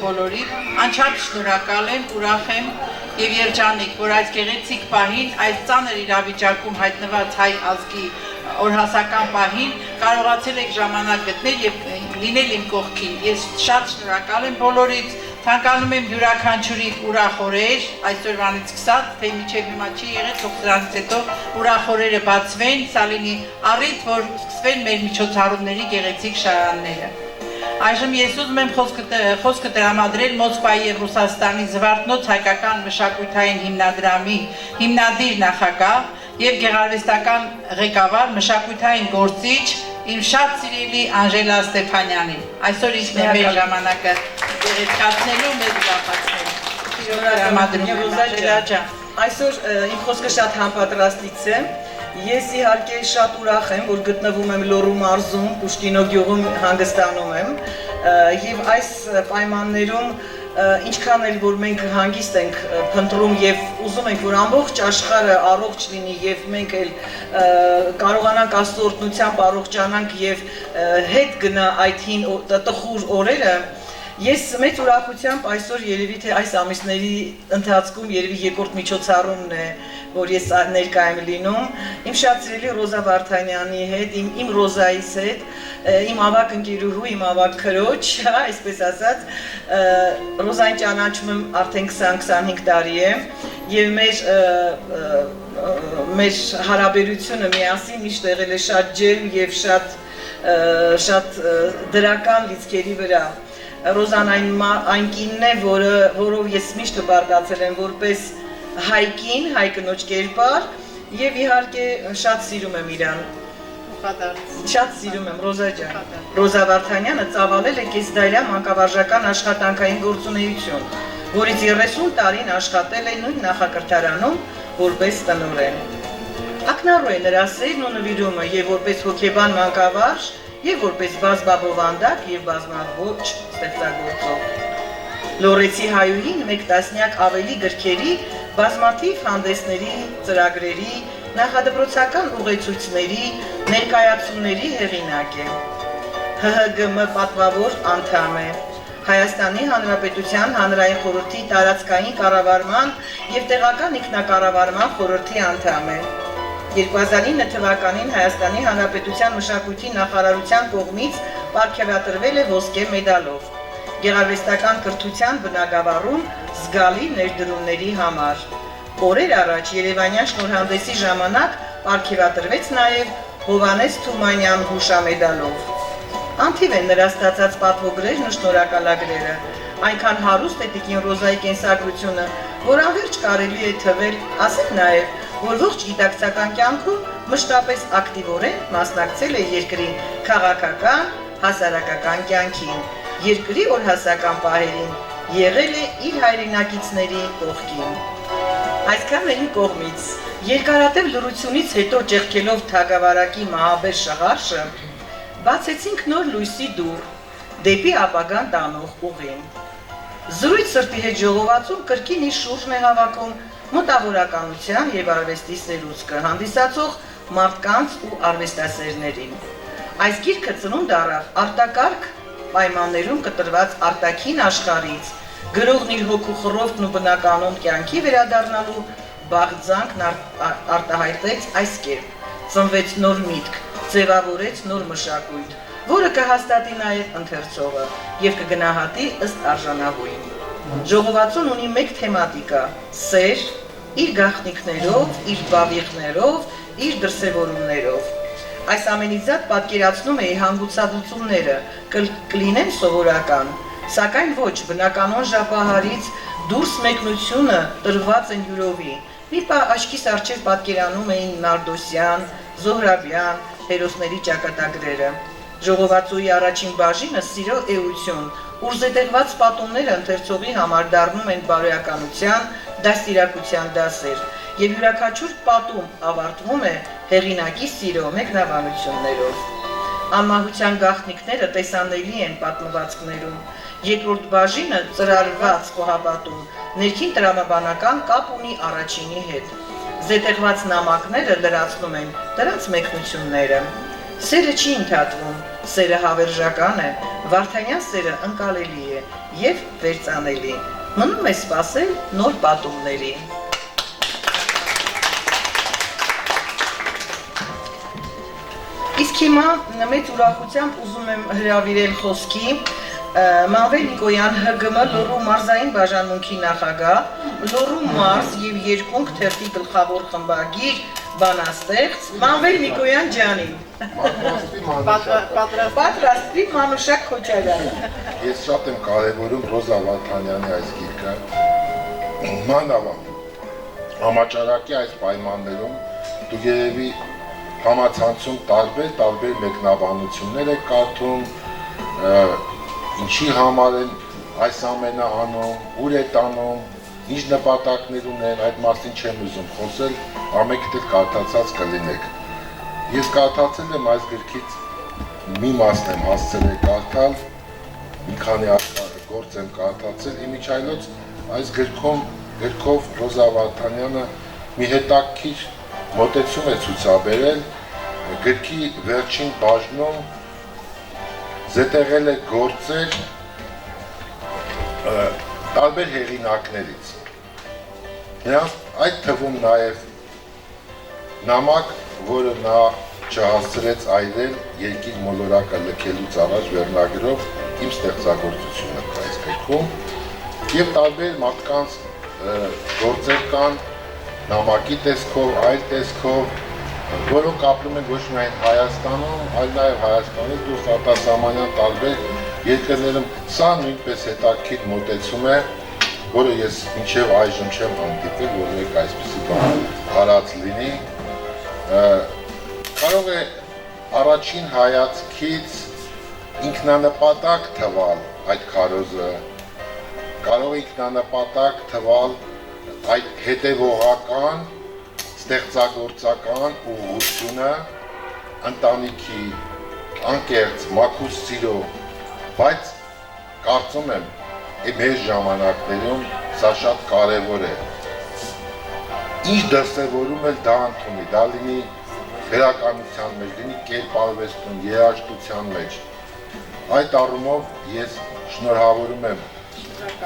բոլորի, անչափ շնորհակալ եմ, ուրախ եմ եւ երջանիկ, որ այս գեղեցիկ պահին, այս ծանր իրավիճակում հայտնված հայ ազգի օրհասական պահին կարողացել եք ժամանակ գտնել եւ լինել իմ կողքին։ Ես շատ շնորհակալ եմ բոլորից, ցանկանում եմ յուրաքանչյուրի ուրախ օրեր, այսօրվանից սկսած, թե մինչև հիմա չի եղել, թող դրանից հետո ուրախ օրերը բացվեն, սա լինի առիթ, որ սկսվեն մեր միջոցառումների գեղեցիկ շարանները։ Այժմ ես ուզում եմ խոսքը տրամադրել Մոսկվայի եւ Ռուսաստանի Զվարթնոց հայկական մշակութային հիմնադրամի հիմնադիր նախագահ եւ գեղարվեստական ղեկավար մշակութային գործիչ իմ շատ սիրելի Անժելա Ստեփանյանին։ Այսօր ինքն է մեր ժամանակը գեղեցկացնելու, մեզ ուրախացնելու։ Այսօր իմ խոսքը շատ համապատրաստից է։ Ես իհարկե շատ ուրախ եմ, որ գտնվում եմ Լոռու մարզում, Պուշկինո գյուղում հանգստանում եմ եւ այս պայմաններում ինչքան էլ որ մենք հանգիստ ենք փնտրում եւ ուզում ենք որ ամբողջ աշխարհը առողջ լինի եւ մենք էլ կարողանանք Աստծո օրհնությամբ առողջանանք եւ հետ գնա այդ հին տխուր օրերը Ես մեծ ուրախությամբ այսօր երևի թե այս ամիսների ընթացքում երևի երկրորդ միջոցառումն է, որ ես ներկա եմ լինում, իմ շատ սիրելի Ռոզա Վարդանյանի հետ, իմ Ռոզայիս հետ, իմ ավագ ընկերուհու, իմ ավագ քրոջ, այսպես ասած, Ռոզային ճանաչում եմ արդեն 20-25 տարի է, եւ մեր հարաբերությունը միասին միշտ եղել է շատ ջերմ եւ շատ դրական լիցքերի վրա։ Ռոզան այն կինն է, որով ես միշտ հպարտացել եմ որպես հայկին, հայ կնոջ կերպար եւ իհարկե շատ սիրում եմ իրան։ Շատ սիրում եմ Ռոզա ջան։ Ռոզա Վարդանյանը ծավալել է կեսդարյա մանկավարժական աշխատանքային գործունեություն, որից 30 տարին աշխատել է նույն նախակրթարանում որպես տնօրեն։ Ակնառու է նրա սերն ու նվիրումը եւ որպես հոգեբան մանկավարժ եւ որպես բազմաբովանդակ եւ բազմաոճ ստեղծագործող։ Լոռեցի հայուհին մեկ տասնյակ ավելի գրքերի, բազմաթիվ հանդեսների, ծրագրերի, նախադպրոցական ուղեցույցների, ներկայացումների հեղինակ է։ ՀՀԳՄ պատվավոր անդամ է։ Հայաստանի Հանրապետության Հանրային խորհրդի տարածքային կառավարման եւ տեղական ինքնակառավարման խորհրդի անդամ է։ 2009 թվականին Հայաստանի Հանրապետության մշակույթի նախարարության կողմից պարգևատրվել է ոսկե մեդալով գեղարվեստական կրթության բնագավառում զգալի ներդրումների համար։ Օրեր առաջ Երևանյան շնորհանդեսի ժամանակ պարգևատրվեց նաև Հովհաննես Թումանյան հուշամեդալով։ Անթիվ են նրա ստացած պատվոգրերն ու շնորհակալագրերը, այնքան հարուստ է տիկին Ռոզայի կենսագրությունը, որ անվերջ կարելի է թվել, ասենք նաև, որ ողջ գիտակցական կյանքում մշտապես ակտիվորեն մասնակցել է երկրի քաղաքական, հասարակական կյանքին, երկրի օրհասական պահերին, եղել է իր հայրենակիցների կողքին։ Այսքան է իմ կողմից, երկարատև լռությունից հետո ճեղքելով թագավարակի մահաբեր շղարշը, բացեցինք նոր լույսի դուռ, դեպի ապագան տանող ուղին։ Զրույց սրտի հետ ժողովածում կրկին իր շուրջն է հավաքում մտավորականության եւ արվեստի սերուցքը հանդիսացող մարդկանց ու արվեստասերներին։ Այս գիրքը ծնունդ առավ արտակարգ պայմաններում կտրված արտաքին աշխարհից, գրողն իր հոգու խռովքն ու բնականոն կյանքի վերադառնալու բաղձանքն արտահայտեց այս կերպ, ծնվեց նոր միտք, ձևավորեց նոր մշակույթ, որը կհաստատի նաև ընթերցողը եւ կգնահատի ըստ արժանավորին։ Ժողովածուն ունի մեկ թեմատիկա՝ սեր, իր գաղտնիքներով, իր բավիղներով, իր դրսևորումներով։ Այս ամենից զատ պատկերացնում է հանգուցալուծումները, կլինեն սովորական, սակայն ոչ բնականոն ժապահարից դուրս մեկնությունը տրված են յուրովի։ Մի պահ աչքիս առջև պատկերանում էին Նարդոսյան, Զոհրաբյան, հերոսների ճակատագրերը։ Ժողովածուի առաջին բաժինը սիրո էություն, ուր զետեղված պատումները ընթերցողի համար դառնում են բարոյականության, դաստիարակության դասեր, եւ յուրաքանչյուր պատում ավարտվում է հեղինակի սիրո մեկնաբանություններով։ Անմահության գաղտնիքները տեսանելի են պատմվածքներում։ Երկրորդ բաժինը ծրարված խոհապատում ներքին տրամաբանական կապ ունի առաջինի հետ։ Զետեղված նամակները լրացնում են դրանց մեկնությունները։ Սերը չի ընդհատվում, սերը հավերժական է, Վարդանյան սերը ընկալելի է եւ վերցանելի։ Մնում է սպասել նոր պատումների։ Իսկ հիմա մեծ ուրախությամբ ուզում եմ հրավիրել խոսքի Մանվել Նիկոյան ՀԳՄ Լոռու մարզային բաժանմունքի նախագահ, Լոռու մարզ եւ երկունք թերթի գլխավոր խմբագիր բանաստեղծ Մանվել Նիկոյան ջանին։ Պատրաստի Մանուշակ Քոչարյանը։ Ես շատ եմ կարևորում Ռոզա Վարդանյանի այս գիրքը։ Մանավանդ համաճարակի այս պայմաններում դու երևի համացանցում տարբեր մեկնաբանություններ եք կարդում, ինչի համար են այս ամենը անում, ուր է տանում, ինչ նպատակներ ունեն, այդ մասին չեմ ուզում խոսել, ամենքդ էլ կարդացած կլինեք։ Ես կարդացել եմ այս գրքից մի մասն եմ հասցել է կարդալ, մի քանի գործ եմ կարդացել, իմիջայլոց այս գրքով Ռոզա Վարդանյանը մի հետաքրքիր մոտեցում է ցուցաբերել, գրքի վերջին բաժնում զետեղել է գործեր տարբեր հեղինակներից։ Նրանց այդ թվում նաև նամակ, որը նա չհասցրեց այրել երկիր մոլորակը լքելուց առաջ վերնագրով իմ ստեղծագործությունը այս գրքում եւ տարբեր մարդկանց գործեր կան նամակի տեսքով, այլ տեսքով, որոնք ապրում են ոչ միայն Հայաստանում, այլ նաև Հայաստանից դուրս արտասահմանյան տարբեր երկրներում։ Սա նույնպես հետաքրքիր մոտեցում է, որը ես մինչև այժմ չեմ հանդիպել, որ մեկ այսպիսի բան արած լինի։ Կարող է առաջին հայացքից ինքնանպատակ թվալ այդ քարոզը, կարող է ինքնանպատակ թվալ այդ հետևողական, ստեղծագործական ուղղությունը ընտանիքի անկեղծ մաքուր սիրո, բայց կարծում եմ մեր ժամանակներում սա շատ կարևոր է։ Ինչ դրսևորում էլ դա ընդունի, դա լինի գրականության մեջ, լինի կերպարվեստում, երաժշտության մեջ։ Այդ առումով ես շնորհավորում եմ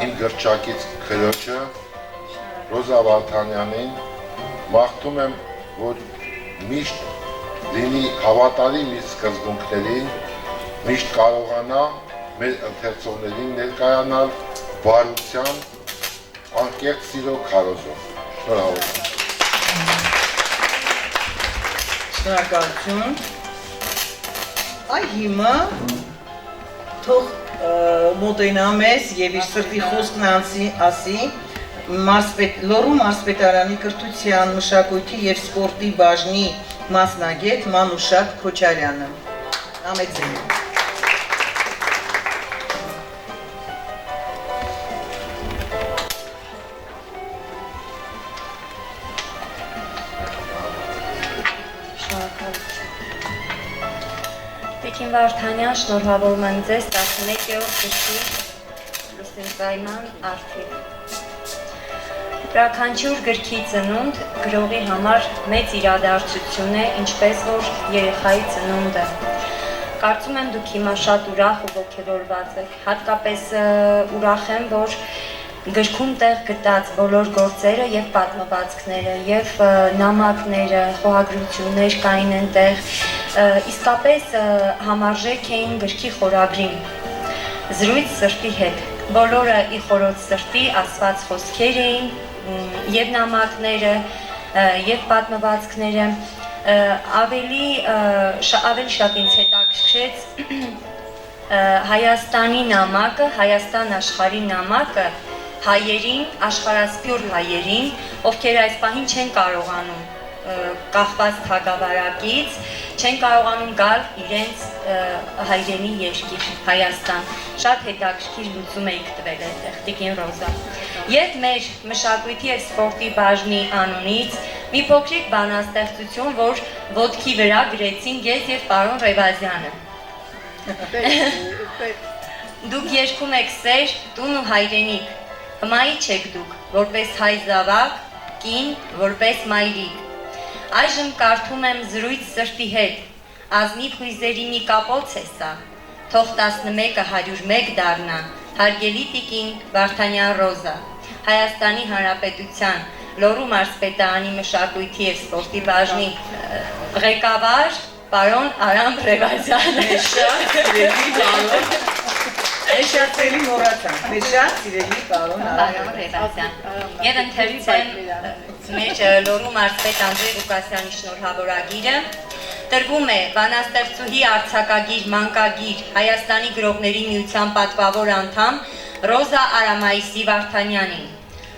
իմ գրչակից քրոջը Ռոզա Վարդանյանին, մաղթում եմ, որ միշտ լինի հավատարիմ իր սկզբունքներին, միշտ կարողանա մեր ընթերցողներին ներկայանալ բարության, անկեղծ սիրո քարոզով։ Շնորհավորում։ Շնորհակալություն։ Այ հիմա թող մոտենա մեզ եւ իր սրտի խոսքն ասի Լոռու մարզպետարանի կրթության, մշակույթի եւ սպորտի բաժնի մասնագետ Մանուշակ Քոչարյանը։ Ամեցեն։ Տիկին Վարդանյան, շնորհավորում եմ ձեզ 11-րդ գրքի լուսինծայման արդիվ։ Յուրաքանչյուր գրքի ծնունդ գրողի համար մեծ իրադարձություն է, ինչպես որ երեխայի ծնունդը։ Կարծում եմ դուք հիմա շատ ուրախ ու ոգևորված եք, հատկապես ուրախ եմ, որ գրքում տեղ գտած բոլոր գործերը եւ պատմվածքները եւ նամակները, խոհագրություններ կային այնտեղ, իսկապես համարժեք էին գրքի խորագրին։ Զրույց սրտի հետ։ Բոլորը ի խորոց սրտի ասված խոսքեր էին, եւ նամակները, եւ պատմվածքները, ավելի շատ ինձ հետաքրքրեց Հայաստանի նամակը, Հայաստան աշխարհի նամակը հայերին, աշխարհասփյուռ հայերին, ովքեր այս պահին չեն կարողանում կախված թագավարակից, չեն կարողանում գալ իրենց հայրենի երկիր, Հայաստան։ Շատ հետաքրքիր լուծում էիք տվել այդտեղ, Տիկին Ռոզա։ Եվ մեր մշակույթի եւ սպորտի բաժնի անունից մի փոքրիկ բանաստեղծություն, որ ոտքի վրա գրեցին ես եւ պարոն Ռևազյանը։ Դուք երգում եք սեր, տուն ու հայրենիք, հմայի չեք դուք, որպես հայ զավակ, կին, որպես մայրիկ։ Այժմ կարդում եմ զրույց սրտի հետ, ազնիվ հույզերի մի կապոց է սա, թող 11-101 դառնա, հարգելի տիկին Վարդանյան Ռոզա, Հայաստանի Հանրապետության Լոռու մարզպետարանի մշակույթի եւ սպորտի բաժնի ղեկավար պարոն Արամ Ռևազյանը։ Շատ սիրելի մոռացանք, մեր շատ սիրելի պարոն Արամ Ռևազյան։ Եվ ընթերցեմ մեր Լոռու մարզպետ Անդրեյ Ղուկասյանի շնորհավորագիրը։ Տրվում է բանաստեղծուհի արձակագիր մանկագիր Հայաստանի գրողների միության պատվավոր անդամ Ռոզա Արամայիսի Վարդանյանին։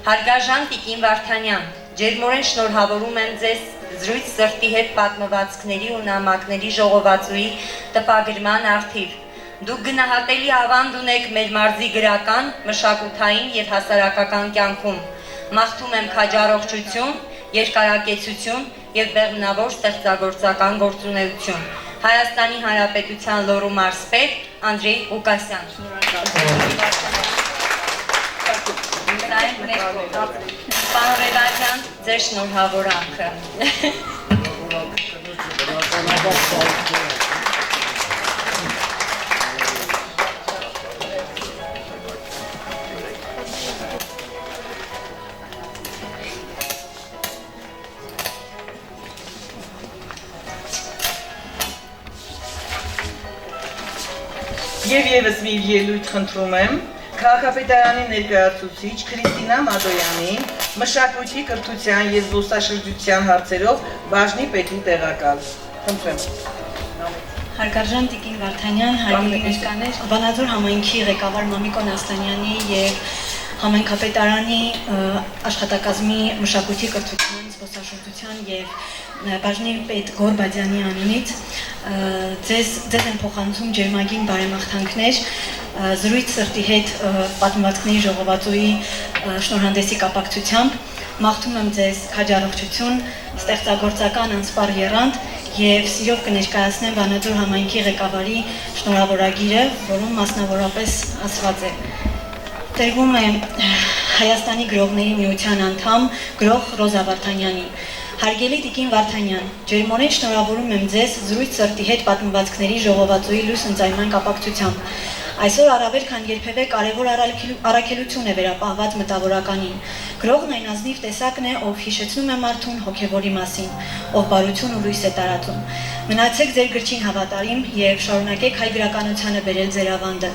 Հարգարժան տիկին Վարդանյան, ջերմորեն շնորհավորում եմ ձեզ զրույց սրտի հետ պատմվածքների ու նամակների ժողովածուի տպագրման առթիվ։ Դուք գնահատելի ավանդ ունեք մեր մարզի գրական, մշակութային եւ հասարակական կյանքում։ Մաղթում եմ քաջառողջություն, երկարակեցություն եւ բեղմնավոր ստեղծագործական գործունեություն։ Հայաստանի Հանրապետության Լոռու մարզպետ Անդրեյ Ղուկասյան։ Պարոն Ռևազյան, ձեր շնորհավորանքը։ Եվ եւս մի ելույթ խնդրում եմ քաղաքապետարանի ներկայացուցիչ Քրիստինա Մադոյանին մշակույթի, կրթության եւ զբոսաշրջության հարցերով բաժնի պետի տեղակալ։ Խնդրեմ։ Հարգարժան տիկին Վարդանյան, հարգելի ներկաներ, Վանաձոր համայնքի ղեկավար Մամիկոն Աստանյանի եւ համայնքապետարանի աշխատակազմի մշակույթի, կրթության, զբոսաշրջության եւ բաժնի պետ Գորբադյանի անունից ձեզ են փոխանցում ջերմագին բարեմաղթանքներ զրույց սրտի հետ պատմվածքների ժողովածուի շնորհանդեսի կապակցությամբ մաղթում եմ ձեզ քաջառողջություն, ստեղծագործական անսպառ եռանդ եւ սիրով կներկայացնեմ Վանաձոր համայնքի ղեկավարի շնորհավորագիրը, որում մասնավորապես ասված է. Տրվում է Հայաստանի գրողների միության անդամ գրող Ռոզա Վարդանյանին։ Հարգելի տիկին Վարդանյան, ջերմորեն շնորհավորում եմ ձեզ զրույց սրտի հետ պատմվածքների ժողովածուի լույս ընծայման կապակցությամբ։ Այսօր առավել քան երբևէ կարևոր առաքելություն է վերապահված մտավորականին։ Գրողն այն ազնիվ տեսակն է, ով հիշեցնում է մարդուն հոգևորի մասին, ով բարություն ու լույս է տարածում։ Մնացեք ձեր գրչին հավատարիմ եւ շարունակեք հայ գրականությանը բերել ձեր ավանդը։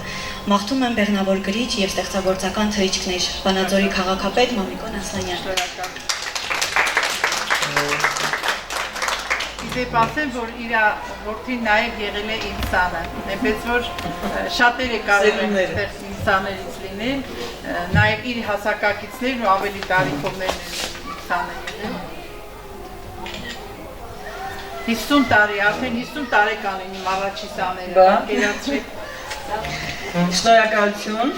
Մաղթում եմ բեղնավոր գրիչ եւ ստեղծագործական թռիչքներ։ Վանաձորի քաղաքապետ Մամիկոն Ասլանյան։ Իդեպ ասեմ, որ իր որդին նաև եղել է իմ սանը, այնպես որ շատերը կարող են այդտեղ իմ սաներից լինել, նաև իր հասակակիցներն ու ավելի տարիքովներն են իմ սանը եղել։ 50 տարի, արդեն 50 տարեկան են իմ առաջի սաները, կերացրեք։ Շնորհակալություն։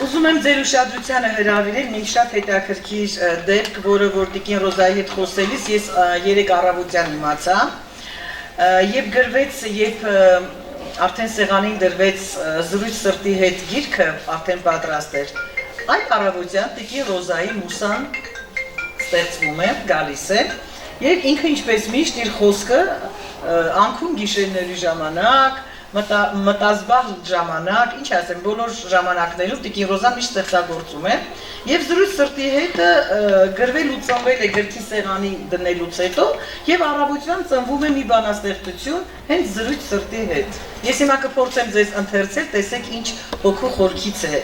Ուզում եմ ձեր ուշադրությանը հրավիրել մի շատ հետաքրքիր դեպք, որը որ տիկին Ռոզայի հետ խոսելիս ես երեկ առավոտյան իմացա, երբ գրվեց, երբ արդեն սեղանին դրվեց զրույց սրտի հետ գիրքը, արդեն պատրաստ էր, այդ առավոտյան տիկին Ռոզայի մուսան ստեղծվում է, գալիս է, եւ ինքը ինչպես միշտ իր խոսքը անքում գիշերների ժամանակ, մտազբաղ ժամանակ, ինչ ասեմ, բոլոր ժամանակներում տիկին Ռոզան միշտ ստեղծագործում է եւ զրույց սրտի հետ գրվելուց ծնվել է գրքի սեղանի դնելուց հետո եւ առավոտյան ծնվում է մի բանաստեղծություն հենց զրույց սրտի հետ։ Ես հիմա կփորձեմ ձեզ ընթերցել, տեսեք ինչ հոգու խորքից է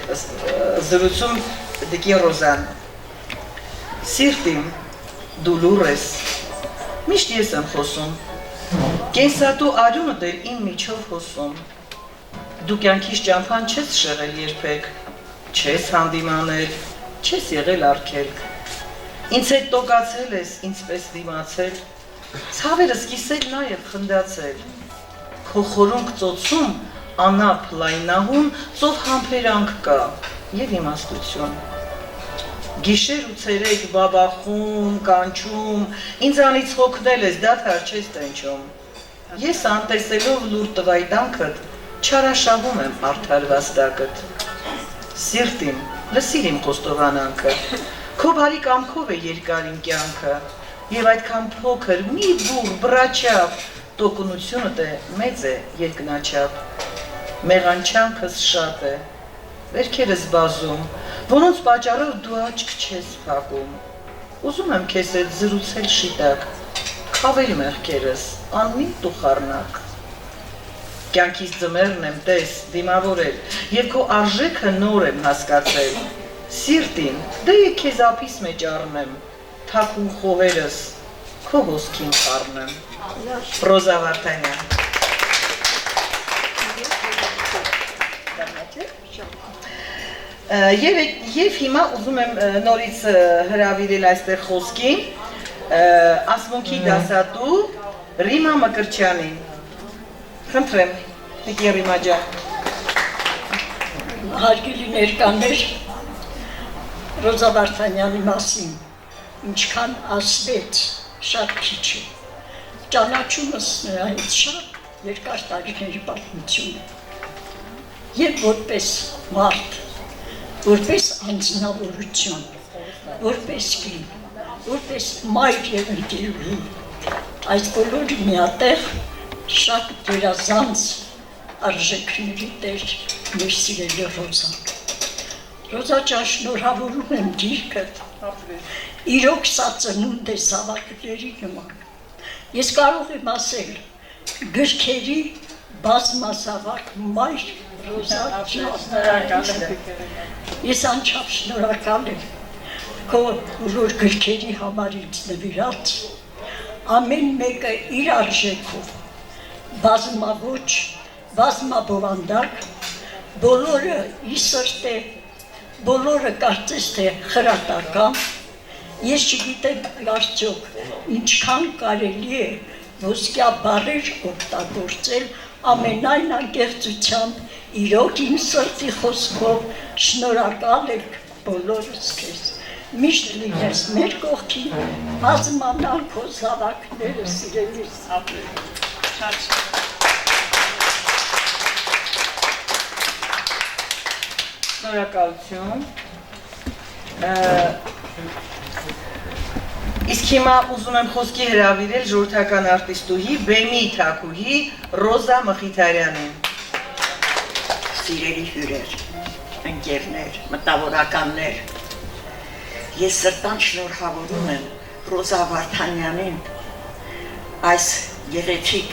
զրույցում տիկին Ռոզան։ Սիրտիմ, դու լուր ես, միշտ ես եմ խոսում։ Կենսատու արյունը դեր իմ միջով հոսում, դու կյանքիս ճամփան չես շեղել երբեք, չես հանդիմանել, չես եղել արգելք, ինձ հետ տոկացել ես, ինձպես դիմացել, ցավերս կիսել նաև խնդացել, քո խորունկ ծոցում անապ լայնահուն ծով համբերանք կա և իմաստություն, գիշեր ու ցերեկ բաբախում, կանչում, ինձանից հոգնել ես, դադար չես տնչում։ Ես անտեսելով լուր տվայտանքդ, չարաշահում եմ արդար վաստակդ։ Սիրտիմ, լսիր իմ խոստովանանքը, քո բարի կամքով է երկար իմ կյանքը, և այդքան փոքր, մի բուռ, բռաչավ, տոկունությունը դե մեծ է երկնաչափ, մեղանչանքս շատ է, վերքերս բազում, որոնց պատճառով դու աչք չես փակում, ուզում եմ քեզ հետ զրուցել շիտակ, քավել մեղքերս, անմին դու խառնակ, կյանքիս ձմեռն եմ տես, դիմավորել, և քո արժեքը նոր եմ հասկացել, սիրտին, դե եկ քեզ ափիս մեջ առնեմ, թաքուն խոհերս, քո ոսքին խառնեմ, Ռոզա Վարդանյան։ Եվ հիմա ուզում եմ նորից հրավիրել այստեղ խոսքին, ասմունքի դասատու Ռիմա Մկրտչյանին։ Խնդրեմ, Տիկի Ռիմա ջան։ Հարգելի ներկաներ, Ռոզա Վարդանյանի մասին ինչքան ասվեց, շատ քիչ է։ Ճանաչումս նրա հետ շատ երկար տարիների պատմություն է։ Եվ որպես մարդ, որպես անձնավորություն, որպես կին, որպես մայր և ընկերուհի, այս բոլորը միատեղ շատ գերազանց արժեքների տեր մեր սիրելի Ռոզան։ Ռոզա ջան, շնորհավորում եմ գիրքդ, իրոք սա ծնունդ է զավակների նման։ Ես կարող եմ ասել, գրքերի բազմազավակ մայր Ռոզա ջան։ Ես անչափ շնորհակալ եմ քո բոլոր գրքերի համար ինձ նվիրած, ամեն մեկը իր արժեքով, բազմաոճ, բազմաբովանդակ, բոլորը ի սրտե, բոլորը կարծես թե խրատական, ես չգիտեմ արդյոք ինչքան կարելի է ոսկյա բառեր օգտագործել ամենայն անկեղծությամբ, իրոք իմ սրտի խոսքով շնորհակալ եք բոլորս քեզ, միշտ լինես մեր կողքին, բազմանան քո զավակները սիրելիս։ Շնորհակալություն։ Իսկ հիմա ուզում եմ խոսքի հրավիրել ժողովրդական արտիստուհի, բեմի թագուհի Ռոզա Մխիթարյանին։ Սիրելի հյուրեր, ընկերներ, մտավորականներ, ես սրտան շնորհավորում եմ Ռոզա Վարդանյանին այս գեղեցիկ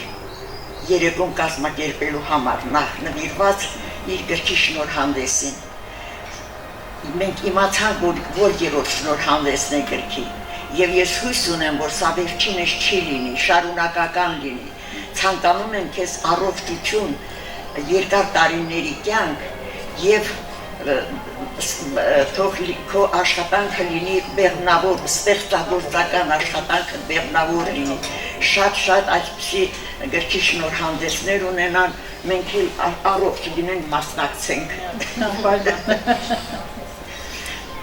երեկոն կազմակերպելու համար, նախ նվիրված իր գրքի շնորհանդեսին։ Մենք իմացանք, որ երրորդ շնորհանդեսն է գրքի, և ես հույս ունեմ, որ սա վերջինս չի լինի, շարունակական լինի, ցանկանում եմ քեզ առողջություն, երկար տարիների կյանք և թող քո աշխատանքը լինի բեղմնավոր, ստեղծագործական աշխատանքը բեղմնավոր լինի, շատ այսպիսի գրքի շնորհանդեսներ ունենան, մենք էլ առողջ լինենք, մասնակցենք։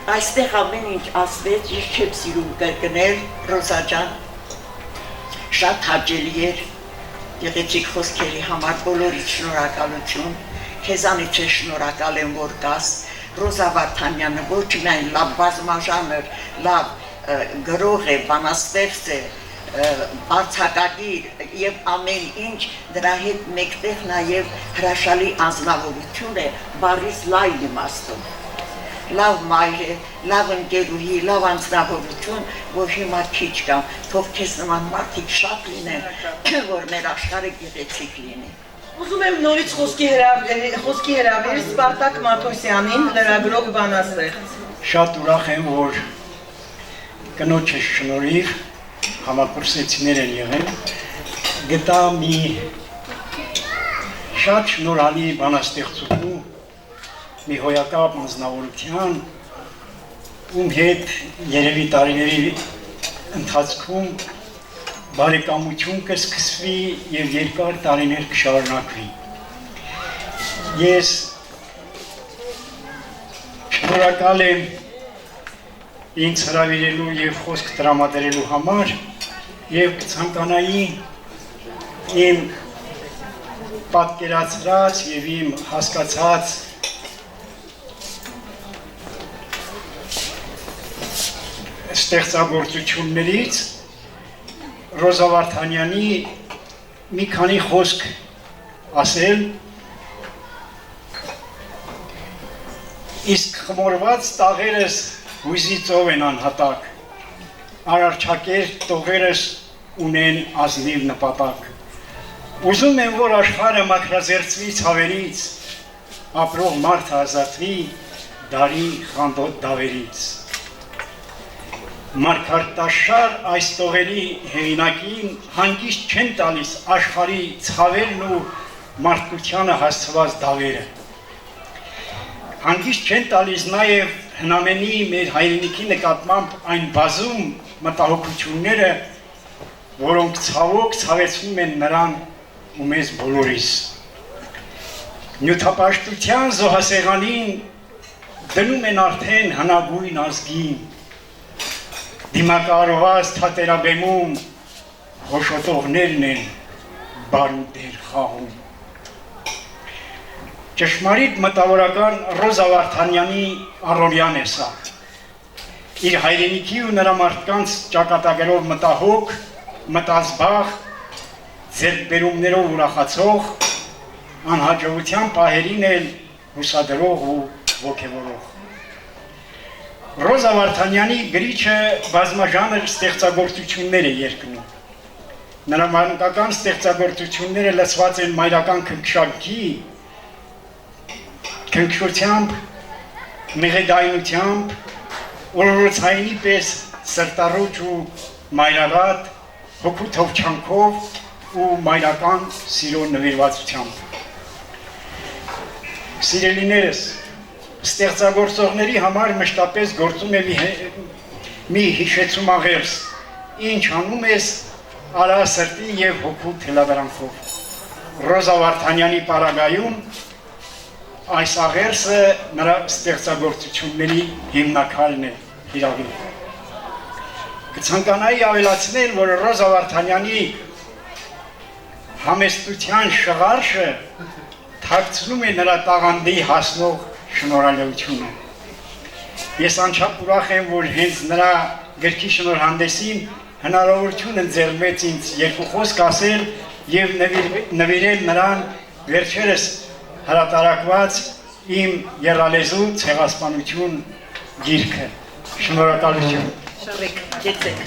Այստեղ ամեն ինչ ասվեց, ես չեմ սիրում կրկնել, Ռոզա ջան, շատ հաճելի էր, գեղեցիկ խոսքերի համար բոլորիդ շնորհակալություն, քեզանից է շնորհակալ եմ, որ կաս, Ռոզա Վարդանյանը ոչ միայն լավ բազմաժանր, լավ գրող է, բանաստեղծ է, արձակագիր և ամեն ինչ, դրա հետ մեկտեղ նաև հրաշալի անձնավորություն է, բառից լայն իմաստում։ Լավ մայր է, լավ ընկերուհի, լավ անձնավորություն, որ հիմա քիչ կամ, թող քեզ նման մարդիկ շատ լինեն, որ մեր աշխարհը գեղեցիկ լինի։ Ուզում եմ նորից խոսքի հրավիրել Սպարտակ Մաթոսյանին, լրագրող բանաստեղծ։ Շատ ուրախ եմ, որ կնոջս շնորհիվ համակուրսեցիներ են եղել, գտա մի շատ շնորհալի բանաստեղծուհու, մի հոյակապ անձնավորության, ում հետ երևի տարիների ընթացքում բարեկամություն կսկսվի և երկար տարիներ կշարունակվի։ Ես շնորհակալ եմ ինձ հրավիրելու և խոսք տրամադրելու համար և կցանկանայի իմ պատկերացրած և իմ հասկացած ստեղծագործություններից Ռոզա Վարդանյանի մի քանի խոսք ասել, իսկ խմորված տաղերս հույզի ծով են անհատակ, արարչակեր տողերս ունեն ազնիվ նպատակ։ Ուզում եմ, որ աշխարհը մաքրազերծվի ցավերից, ապրող մարդը ազատվի դարի խանդոտ դավերից։ Մարգարտաշար այս տողերի հեղինակին հանգիստ չեն տալիս աշխարհի ցավերն ու մարդկությանը հասցված դավերը։ Հանգիստ չեն տալիս նաև հնամենի մեր հայրենիքի նկատմամբ այն բազում մտահոգությունները, որոնք ցավոք ցավեցնում են նրան ու մեզ բոլորիս։ Նյութապաշտության զոհասեղանին դնում են արդեն հնագույն ազգին, դիմակարված թատերաբեմում հոշոտողներն են բարուտեր խաղում։ Ճշմարիտ մտավորական Ռոզա Վարդանյանի առօրյան է սա։ Իր հայրենիքի ու նրա մարդկանց ճակատագրով մտահոգ, մտազբաղ, ձեռքբերումներով ուրախացող, անհաջողության պահերին էլ հուսադրող ու ոգևորող։ Ռոզա Վարդանյանի գրիչը բազմաժանր ստեղծագործություններ է երկնում։ Նրա մանկական ստեղծագործությունները լցված են մայրական քնքշանքի, քնքշությամբ, մեղեդայնությամբ, օրորոցայինի պես սրտառուչ ու մայրավատ, հոգու թովչանքով ու մայրական սիրո նվիրվածությամբ։ Սիրելիներս, ստեղծագործողների համար մշտապես գործում է մի հիշեցումաղերս, ինչ անում ես արա սրտի և հոգու թելավրանքով։ Ռոզա Վարդանյանի պարագայում այս աղերսը նրա ստեղծագործությունների հիմնակալն է հիրավի։ Կցանկանայի ավելացնել, որ Ռոզա Վարդանյանի համեստության շղարշը թաքցնում է նրա տաղանդի հասնող շնորհալիությունը։ Ես անչափ ուրախ եմ, որ հենց նրա գրքի շնորհանդեսին հնարավորություն ընձեռվեց ինձ երկու խոսք ասել և նվիրել նրան վերջերս հրատարակված իմ եռալեզու ցեղասպանություն գիրքը։ Շնորհակալություն։ Շարեք, կեցեք։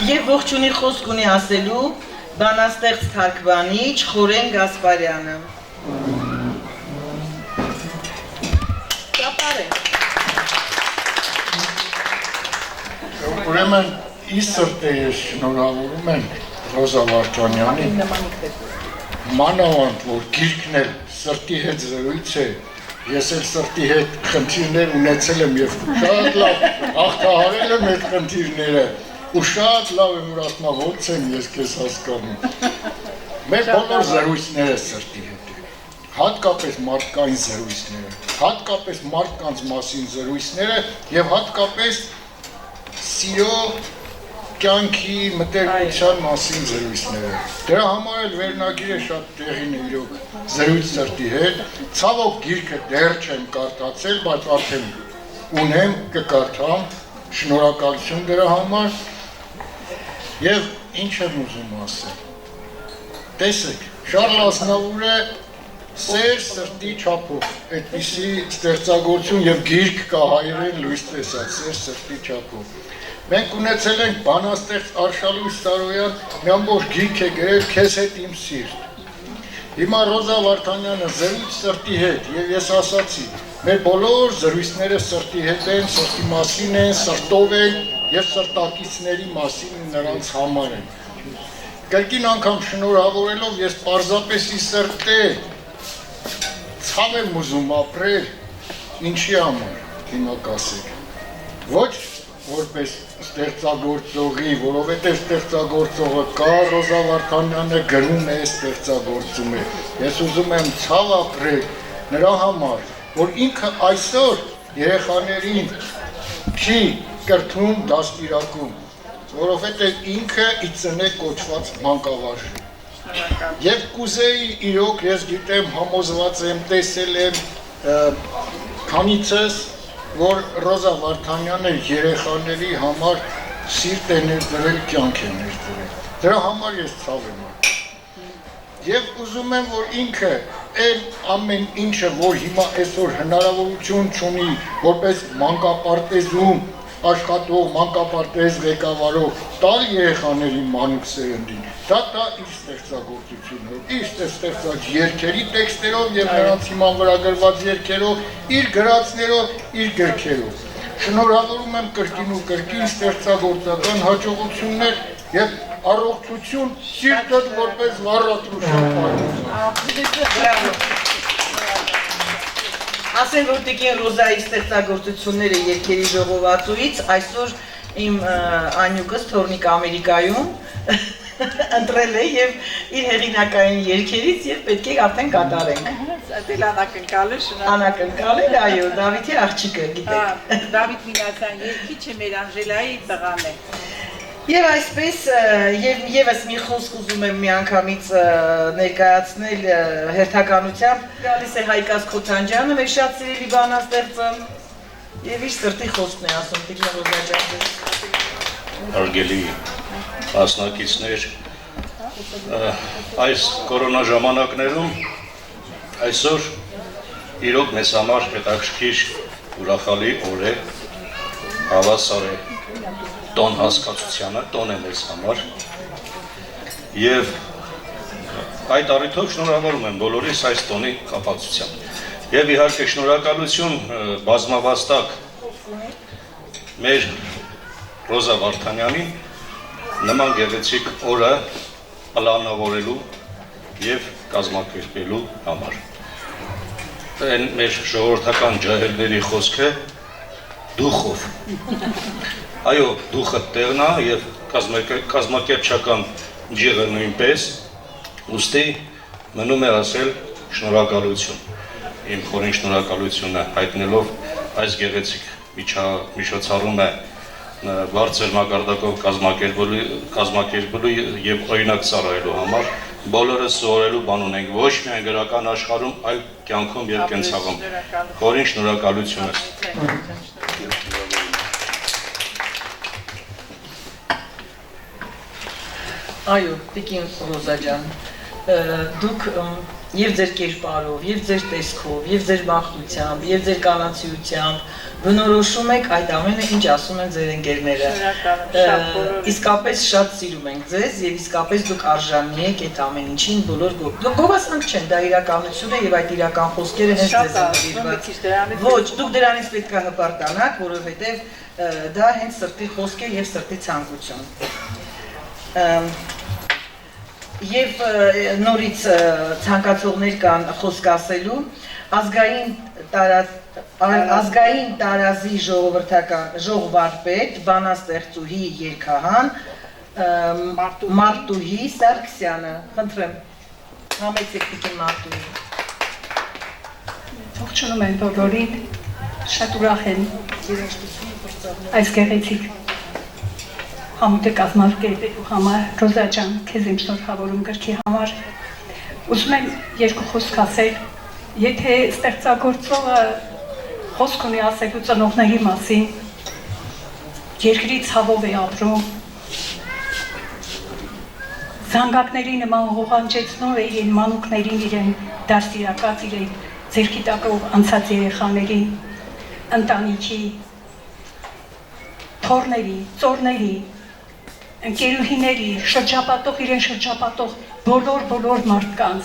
Եվ ողջունի խոսք ունի ասելու բանաստեղծ թարգմանիչ Խորեն Գասպարյանը։ Ուրեմն ի սրտե ես շնորհավորում եմ Ռոզա Վարդանյանին, մանավանդ, որ գիրքն էլ սրտի հետ զրույց է, ես էլ սրտի հետ խնդիրներ ունեցել եմ և շատ լավ աղթահարել եմ այդ խնդիրները ու շատ լավ եմ, որ ասում ոնց եմ ես քեզ հասկանում։ Մեր բոլոր զրույցները սրտի հետ է, հատկապես մարդկային զրույցները, հատկապես մարդկանց մասին զրույցները և հատկապես սիրո կյանքի մտերմության մասին զրույցները։ Դրա համար էլ վերնագիրը շատ տեղին է իրոք զրույց սրտի հետ։ Ցավոք գիրքը դեռ չեմ կարդացել, բայց արդեն ունեմ, կկարդամ, շնորհակալություն դրա համար։ Եվ ինչ եմ ուզում ասել։ Տեսեք, Շարլ Ազնավուրը սեր սրտի չափով, այդպիսի ստեղծագործություն և գիրք կա հայերեն լույս տեսած, սեր սրտի չափով։ Մենք ունեցել ենք բանաստեղծ Արշալույս Սարոյան, մի ամբողջ գիրք է գրել քեզ հետ իմ սիրտ։ Հիմա Ռոզա Վարդանյանը զրույց սրտի հետ, և ես ասացի, մեր բոլոր զրույցները սրտի հետ են, սրտի մասին են, սրտով են և սրտակիցների մասին նրանց համար են։ Կրկին անգամ շնորհավորելով ես պարզապես ի սրտե ցավ եմ ուզում ապրել, ինչի համար, հիմա կասեք։ Ոչ որպես ստեղծագործողի, որովհետև ստեղծագործողը կա, Ռոզա Վարդանյանը գրում է, ստեղծագործում է։ Ես ուզում եմ ցավ ապրել նրա համար, որ ինքը այսօր երեխաներին չի կրթում դաստիարակում, որովհետև ինքը իծնե կոչված մանկավարժ է։ Եվ կուզեի իրոք, ես գիտեմ, համոզված եմ, տեսել եմ քանիցս, որ Ռոզա Վարդանյանը երեխաների համար սիրտ է ներդրել, կյանք է ներդրել։ Դրա համար ես ցավ եմ անում։ Եվ ուզում եմ, որ ինքը այն ամեն ինչը, որ հիմա այսօր հնարավորություն չունի, որպես մանկապարտեզում աշխատող, մանկապարտեզ ղեկավարող, տալ երեխաներին մանուկ սերնդին, դա իր ստեղծագործությունով, իր ստեղծած երգերի տեքստերով և նրանց հիման վրա գրված երգերով, իր գրածներով, իր գրքերով։ Շնորհավորում եմ կրկին ու կրկին ստեղծագործական հաջողություններ և առողջություն, սիրտդ որպես վառատրության պատմություն։ Ասեն, որ տիկին Ռոզայի ստեղծագործությունները երգերի ժողովածուից այսօր իմ անյուկս թորնիկ Ամերիկայում ընտրել է և իր հեղինակային երգերից և պետք է արդեն կատարենք։ Դել անակնկալ է, Անակնկալ է, այո, Դավիթի աղջիկը, գիտեք։ Դավիթ Մինասյան երգիչը մեր Անժելայի տղան է։ Եվ այսպես, եվս մի խոսք ուզում եմ մի անգամից ներկայացնել հերթականությամբ, գալիս է Հայկազ Քոթանջյանը, մեր շատ սիրելի բանաստեղծը, և իր սրտի խոսքն է ասում, տիկին Ռոզա ջան։ Հարգելի մասնակիցներ, այս կորոնա ժամանակներում այսօր իրոք մեզ համար հետաքրքիր ուրախալի օր է, հավասար է տոն հասկացությանը, տոն է մեզ համար և այդ առիթով շնորհավորում եմ բոլորիս այս տոնի կապակցությամբ և իհարկե շնորհակալություն բազմավաստակ մեր Ռոզա Վարդանյանին նման գեղեցիկ օրը պլանավորելու և կազմակերպելու համար։ Այն մեր ժողովրդական ջահելների խոսքը դուխով։ Այո, դուխը տեղն է և կազմակերպչական ջիղը նույնպես, ուստի մնում է ասել շնորհակալություն։ Իմ խորին շնորհակալությունը հայտնելով այս գեղեցիկ միջոցառումը բարձր մակարդակով կազմակերպելու և օրինակ ծառայելու համար բոլորս սովորելու բան ունենք ոչ միայն գրական աշխարհում, այլ կյանքում և կենցաղում։ Խորին շնորհակալություն։ Այո, տիկին Ռոզա ջան, դուք և ձեր կերպարով, և ձեր տեսքով, և ձեր բախտությամբ, և ձեր կանացիությամբ բնորոշում եք այդ ամենը, ինչ ասում են ձեր ընկերները։ Իսկապես շատ սիրում ենք ձեզ և իսկապես դուք արժանի եք այդ ամեն ինչին բոլոր գովասանք չեն, դա իրականություն է և այդ իրական խոսքերը հենց ձեզ են նվիրված։ Ոչ, դուք դրանից պետք է հպարտանաք, որովհետև դա հենց սրտի խոսք է և սրտի ցանկություն։ Եվ նորից ցանկացողներ կան խոսք ասելու, ազգային տարազի ժողովարդպետ, բանաստեղծուհի երգահան Մարտուհի Սարգսյանը, խնդրեմ, համեցեք տիկին Մարտուհի։ Ողջունում եմ բոլորին, շատ ուրախ եմ այս գեղեցիկ համույթը կազմակերպելու համար, Ռոզա ջան, քեզ իմ շնորհավորում գրքի համար։ Ուզում եմ երկու խոսք ասել, եթե ստեղծագործողը խոսք ունի ասելու ծնողների մասին, երկրի ցավով է ապրում, զանգակների նման ղողանջեցնող է իրեն մանուկներին, իրեն դաստիարակած, իրեն ձեռքի տակով անցած երեխաներին, ընտանիքի, թոռների, ծոռների, ընկերուհիների, շրջապատող, իրեն շրջապատող բոլոր մարդկանց։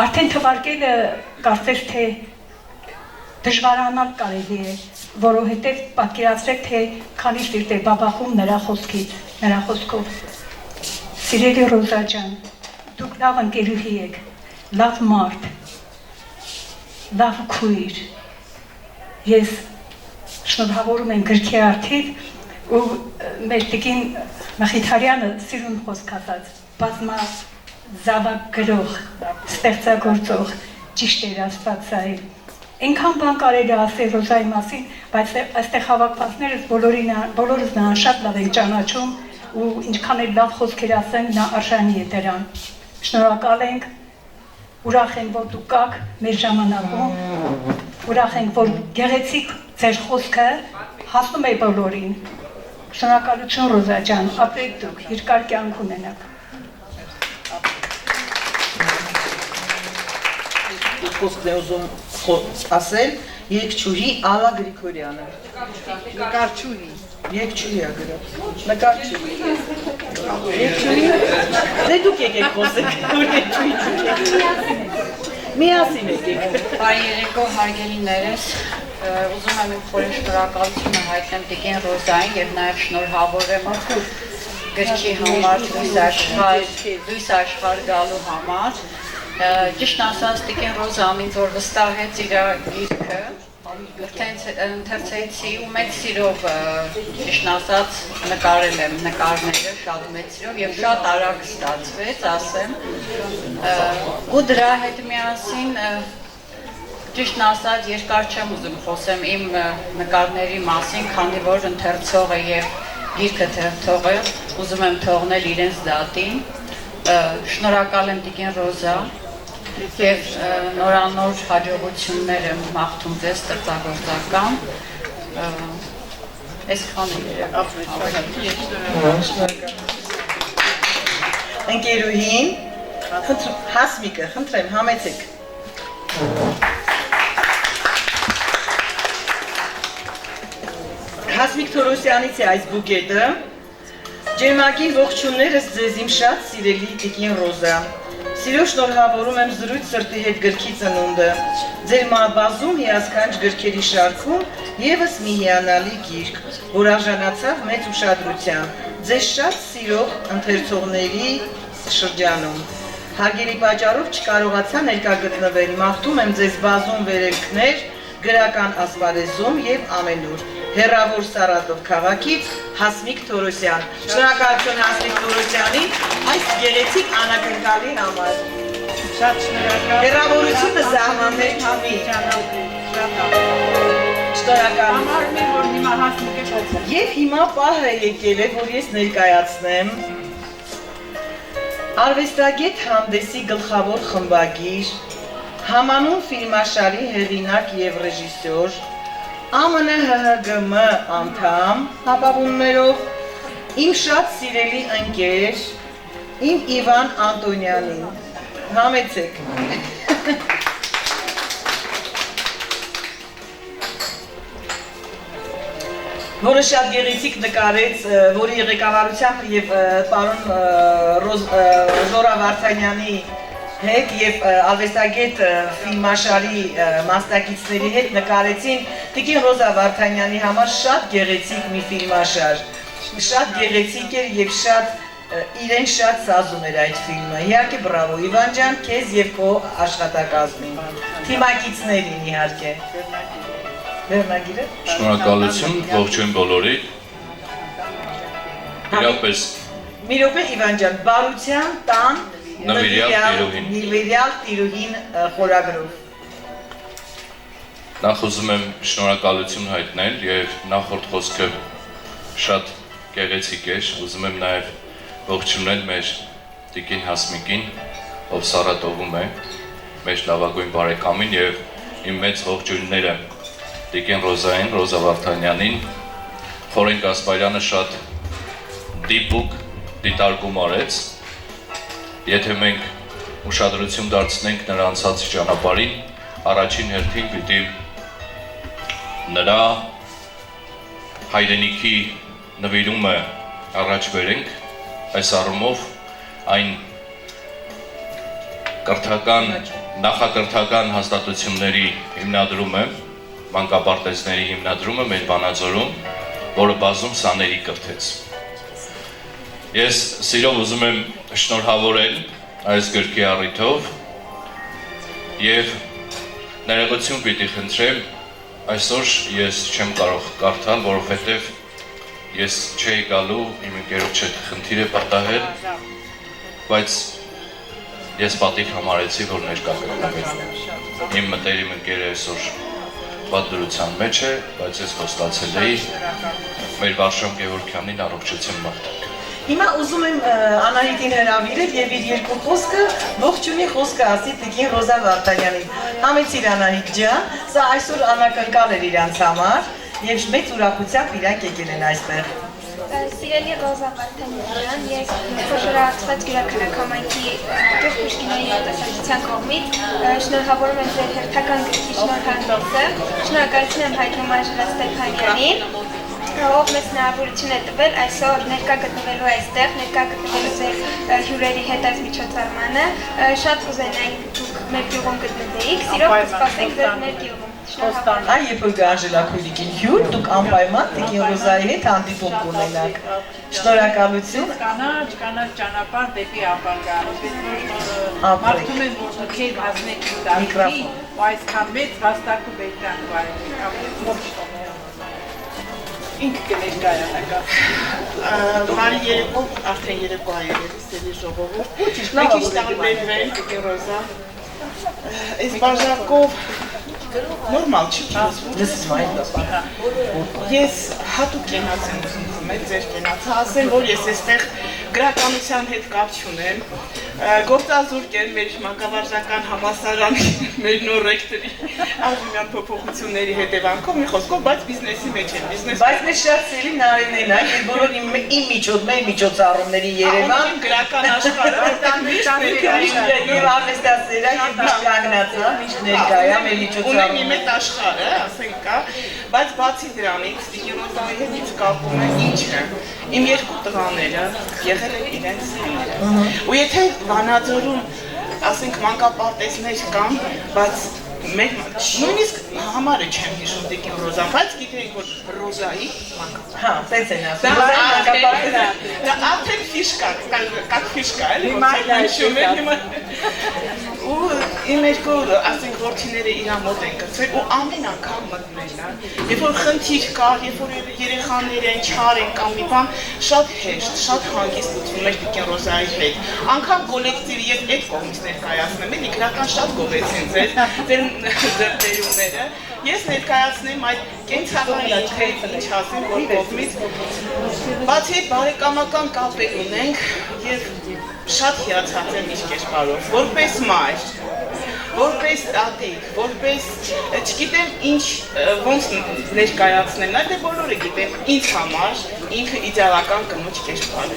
Արդեն թվարկելը կարծես թե դժվարանալ կարելի է, որովհետև պատկերացրեք, թե քանի սիրտ է բաբախում նրա խոսքից, նրա խոսքով։ Սիրելի Ռոզա ջան, դուք լավ ընկերուհի եք, լավ մարդ, լավ քույր։ Ես շնորհավորում եմ գրքի արդիվ ու մեր տիկին Մխիթարյանը սիրուն խոսք ասաց, բազմազավակ գրող, ստեղծագործող, ճիշտ էր Աստվածային։ Այնքան բան կարելի ասել Ռոզայի մասին, բայց այստեղ հավաքվածներս բոլորս նրան շատ լավ ենք ճանաչում ու ինչքան էլ լավ խոսքեր ասեն, նա արժանի է դրան։ Շնորհակալ ենք, ուրախ ենք, որ դուք կաք մեր ժամանակում, ուրախ ենք, որ գեղեցիկ ձեր խոսքը հասնում է բոլորին, Շնորհակալություն Ռոզա ջան, ապրեք դուք, երկար կյանք ունենաք։ Խոսքն է ուզում ասել երգչուհի Ալա Գրիգորյանը։ Նկարչուհի։ Երգչուհի է գրել։ Նկարչուհի։ Երգչուհի։ Դե դուք եկեք խոսեք, որ երգչուհի։ Միասին եկեք։ Բարի երեկո հարգելիներս, ուզում եմ իմ խորին շնորհակալությունը հայտնեմ Տիկին Ռոզային եւ նաեւ շնորհավորեմ գրքի համար լույս աշխարհ գալու համար։ Ճիշտ ասած Տիկին Ռոզան ինձ որ վստահեց իր գիրքը, ընթերցեցի ու մեծ սիրով ճիշտ ասած նկարել եմ նկարները շատ մեծ սիրով եւ շատ արագ ստացվեց, ասեմ։ Ու դրա հետ միասին ճիշտ ասած երկար չեմ ուզում խոսեմ իմ նկարների մասին, քանի որ ընթերցողը եւ գիրքը թերթողը ուզում եմ թողնել իրենց դատին։ Շնորհակալ եմ Տիկին Ռոզա եւ նորանոր հաջողություններ եմ մաղթում ձեզ ստեղծագործական։ Այսքանը Ընկերուհին, Հասմիկը, խնդրեմ, համեցեք։ Հասմիկ Թորոսյանից է այս բուկետը։ Ջերմակի ողջուններս ձեզ իմ շատ սիրելի Տիկին Ռոզա։ Սիրով շնորհավորում եմ զրույց սրտի հետ գրքի ծնունդը, ձեր բազում հիասքանչ գրքերի շարքում եւս մի հիանալի գիրք, որ արժանացավ մեծ ուշադրության, ձեզ շատ սիրող ընթերցողների շրջանում։ Հարգելի պատճառով չկարողացա ներկա գտնվել, մաղթում եմ ձեզ բազում վերելքներ գրական ասպարեզում եւ ամենուր։ Հեռավոր Սարատով քաղաքից Հասմիկ Թորոսյան։ Շնորհակալություն Հասմիկ Թորոսյանին այս գեղեցիկ անակնկալի համար։ Շատ շնորհակալ։ Հեռավորությունը զարմաններ քամի։ Շնորհակալ։ Համարում եմ, որ հիմա Հասմիկը փոխել։ Եվ հիմա պահը եկել է, որ ես ներկայացնեմ արվեստագետ հանդեսի գլխավոր խմբագիր, համանուն ֆիլմաշարի հեղինակ եւ ռեժիսոր, ԱՄՆ ՀՀԳՄ անդամ հապավումներով իմ շատ սիրելի ընկեր, իմ Իվան Անտոնյանին, համեցեք։ Որը շատ գեղեցիկ նկարեց, որի ղեկավարությամբ եւ պարոն Զորա Վարդանյանի հետ եւ արվեստագետ ֆիլմաշարի մասնակիցների հետ նկարեցին Տիկին Ռոզա Վարդանյանի համար շատ գեղեցիկ մի ֆիլմաշար։ Շատ գեղեցիկ էր եւ իրեն շատ սազում էր այդ ֆիլմը։ Իհարկե բրավո Իվան ջան, քեզ եւ քո աշխատակազմին։ Թիմակիցներին իհարկե։ Վերնագիրը։ Շնորհակալություն, ողջույն բոլորին։ Իրապես մի րոպե Իվան ջան, բարության տան նվիրյալ տիրուհին խորագրով։ Նախ ուզում եմ շնորհակալություն հայտնել եւ նախորդ խոսքը շատ գեղեցիկ էր, ուզում եմ նաեւ ողջունել մեր Տիկին Հասմիկին, ով Սարատովում է, մեր լավագույն բարեկամին եւ իմ մեծ ողջույնները Տիկին Ռոզային, Ռոզա Վարդանյանին, Խորեն Գասպարյանը շատ դիպուկ դիտարկում արեց։ Եթե մենք ուշադրություն դարձնենք նրա անցած ճանապարհին, առաջին հերթին պիտի նրա հայրենիքի նվիրումը առաջ բերենք, այս առումով այն նախակրթական հաստատությունների հիմնադրումը, մանկապարտեզների հիմնադրումը մեր Վանաձորում, որը բազում սաների կրթեց։ Ես սիրով ուզում եմ շնորհավորել այս գրքի առիթով եւ ներողություն պիտի խնդրեմ, այսօր ես չեմ կարող կարդալ, որովհետեւ ես չէի գալու իմ ընկերոջ հետ խնդիր է պատահել, բայց ես պատիվ համարեցի, որ ներկա կգտնվի։ Իմ մտերիմ ընկերը այսօր պատդրության մեջ է, բայց ես խոստացել էի մեր Վարշամ Գևորգյանին առողջություն մաղթանք։ Հիմա ուզում եմ Անահիտին հրավիրել եւ իր երկու խոսքը ողջունի խոսքը ասի Տիկին Ռոզա Վարդանյանին։ Համեցիր Անահիտ ջան, սա այսօր անակնկալ էր իրանց համար եւ մեծ ուրախությամբ իրանք եկել են այստեղ։ Սիրելի Ռոզա Վարդանյան, ես խոշորացված գրաքնակ համայնքի Գյուղ Պուշկինայի երիտասարդության կողմից շնորհավորում եմ ձեր հերթական գրքի շնորհանդեսը, շնորհակալություն եմ հայտնում Անժելա Ստեփանյանին, ով մեզ հնարավորություն է տվել այսօր ներկա գտնվելու այստեղ, ներկա գտնվելու ձեր հյուրերի հետ այս միջոցառմանը, շատ կուզենայինք դուք մեր գյուղում գտնվեիք, սիրով կսպասենք ձեր մեր գյուղում։ Այ երբ որ Անժելա Քույրիկին հյուր, դուք անպայման Տիկին Ռոզայի հետ հանդիպում կունենաք։ Շնորհակալություն։ Կանաչ ճանապարհ դեպի ապագա։ Մարդում են որ դուք եք հասնեք դեպի, այսքան մեծ հաստատու բերան վայրի։ Ինք կներկայանա։ Բարի երեկո, արդեն երեկո այերել սելի ժողովուրդ։ Մենք ինչ տարբերվենք, Տիկին Ռոզա։ Այս բաժակով նորմալ չի լսվում։ Ես հատուկ կենաց եմ ուզում խմել ձեր կենացը, ասեմ, որ ես այստեղ գրականության հետ կապ չունեմ, գործազուրկ եմ մեր մանկավարժական համալսարանի, մեր նոր ռեկտորի արժանյան փոփոխությունների հետևանքով, մի խոսքով, բայց բիզնեսի մեջ եմ, բայց մեր շատ սիրելի Նարինեն է, երբ բոլոր իմ մեր միջոցառումների Երևան գրական աշխարհը եւ արվեստասերը եւ միշտ կանգնած է, միշտ ներկա է մեր միջոցառումը։ Ունեմ իմ այդ աշխարհը, ասենք կա, բայց բացի դրանից Տիկին Ռոզայի հետ ինձ կապում է ինչը։ Իմ երկու տղաները եղել են իրենց հայրը։ Ու եթե Վանաձորում, ասենք մանկապարտեզներ կան, բայց նույնիսկ համարը չեմ հիշում Տիկին Ռոզան, բայց գիտենք, որ Ռոզայի մանկապարտեզ։ Հա, տենց են ասում։ Դա արդեն ֆիշկա, как ֆիշկա, էլի։ Ու իմ երկու, ասենք, որդիները իրա մոտ են գցել ու ամեն անգամ մտնել է, երբ որ խնդիր կար, երբ որ երեխաներ են, չար են կամ մի բան, շատ հեշտ, շատ հանգիստ լուծվում էր Տիկին Ռոզայի հետ։ Անգամ կոլեկտիվի ես այդ կողմից ներկայացնեմ, էլի գրական շատ գովեցին ձեր ձեռբերումները։ Ես ներկայացնեմ այդ կենցաղային հետ, ինչ ասեմ, որ կողմից, բացի այդ բարեկամական կապեր ունենք եւ շատ հիացած եմ իր կերպարով, որպես մայր, որպես տատիկ, որպես, չգիտեմ ինչ, ոնց ներկայացնել, նայ բոլորը գիտեմ, ինձ համար ինքը իդեալական կնոջ կերպար է։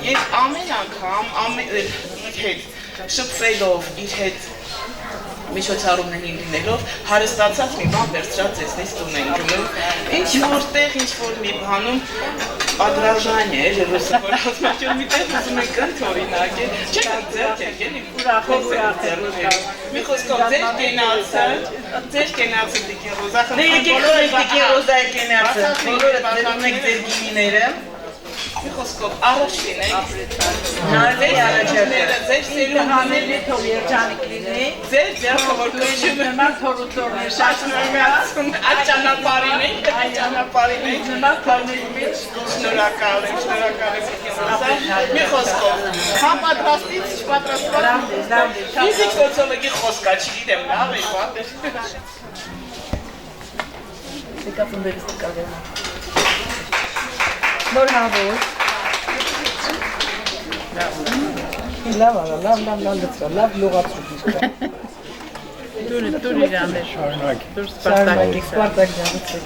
Եվ ամեն անգամ իր հետ շփվելով, իր հետ միջոցառումներին լինելով, հարստացած մի բան վերցրած ձեզնից տուն են գնում, ինչ որտեղ, ինչ որ մի բանում պատրաժան է, որ ասմաճոր մի տեղ ուզում եք ընթորինակ է, չեք ձերք եք, էլի ուրախով մի խոսքով ձեր կենացը Տիկին Ռոզա, Տիկին Ռոզայի կենացը, բոլորը ձերում եք ձեր գինիները, մի խոսքով առաջ լինենք, նարվերի առաջատերը, ձեր սերունդաները թող երջանիկ լինի, ձեր ձեռքը որ կշում նման թորուտորներ շատ նորմացում, այդ ճանապարհին ենք, նման թորների մեջ շնորհակալ եմ Տիկին Ռոզա, մի խոսքով, համապատրաստից չպատրաստված, ֆիզիկ սոցիոլոգի խոսքա, չգիտեմ, լավ է, վատ է։ Դեկապնդերից տկավեմ։ Նորհավոր։ Լավ արա, լավ լողացու դիսկա։ Դուր իրան է շարունակի, դուր Սպարտակ ջանցեք։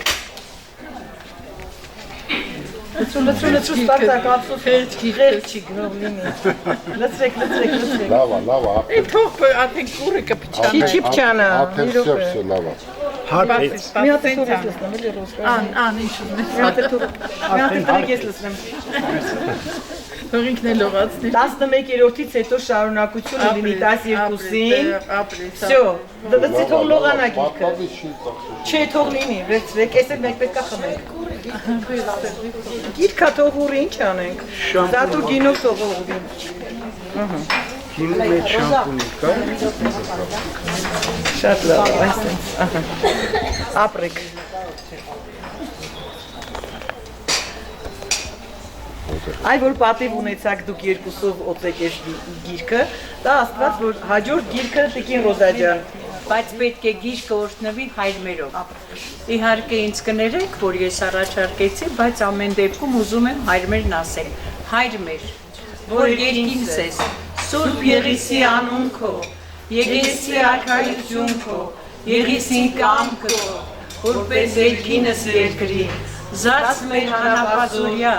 Լցրու Սպարտակ ափսոս խելքի գրող լինի։ Լցրեք։ Լավա։ Թող ատենք կուրը կպչանա։ Չի փչանա։ Ապել սեփսը լավա։ Մի հատ թող ես լսնեմ, էլի Ռոզկա։ Ինչ ուզում ես։ Մի հատ թող ես լսնեմ։ Թող ինքն է լողացնի։ 11-րդից հետո շարունակությունը լինի 12-ին։ Всё, դպրոցի թող լողանա գիրքը։ Չէ, թող լինի, վերցրեք, էսեք մեկ պետքա խմենք։ Գիրքա թող ուռի, ինչ անենք։ Զատու գինով թող ուռի։ Գինու մեջ շամպունի կա։ Շատ լավ, այսպես։ Ապրեք։ Այ որ պատիվ ունեցաք դուք երկուսով օծեք այս գիրքը, դա աստված որ հաջորդ գիրքը Տիկին Ռոզա ջան, բայց պետք է գիրքը օրհնվի հայրմերով։ Իհարկե ինձ կներեք, որ ես առաջարկեցի, բայց ամեն դեպքում ուզում եմ հայրմերն ասել։ Հայրմեր, որ երկինս ես, Սուրբ Եղիսի անուն քո, Եղիսի արքայություն քո, Եղիսի կամքը քո, որպես երկինս երկրի, Զաց մեր հանապազորյա,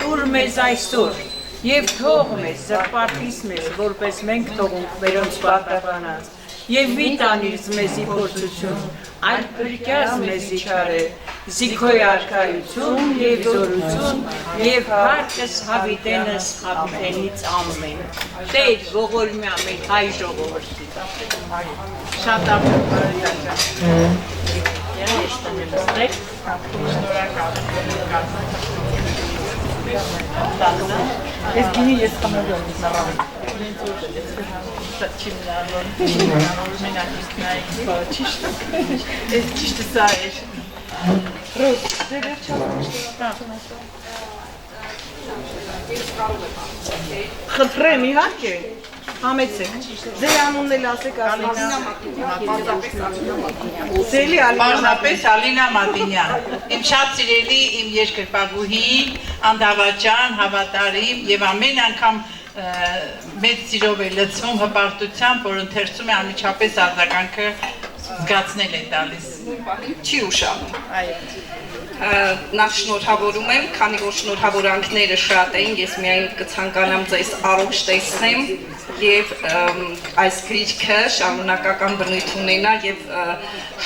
տուր մեզ այսօր, և թող մեզ, զրպարտիս մեզ, որպես մենք թողունք մերոնց պարտականած, և մի տանիրց մեզի փորձություն, այլ փրկյազ մեզի չարե, զիքոյ արքայություն և զորություն, և հարկս հավիտենս հավիտենից ամեն։ Տեր ողորմյա մեր հայ ժողովրդի։ Շատ ապրպարի Ես գինի ես խմելով ես նռավ։ Ես ճիշտը սա էր։ Ռոս, դե Խնդրեմ իհարկե, համեցեք, ձեր անունն էլ ասեք Պարզապես Ալինա Մատինյան, իմ շատ սիրելի իմ երկրպագուհին, անդավաճան, հավատարիմ և ամեն անգամ մեծ սիրով է լցվում հպարտությամբ, որ ընթերցում է անմիջապես արձագանքը զգացնել է տալիս։ Չի ուշանում։ Նախ շնորհավորում եմ, քանի որ շնորհավորանքները շատ էին, ես միայն կցանկանամ ձեզ առողջ տեսնեմ և այս գրիչքը շարունակական բնույթ ունենա և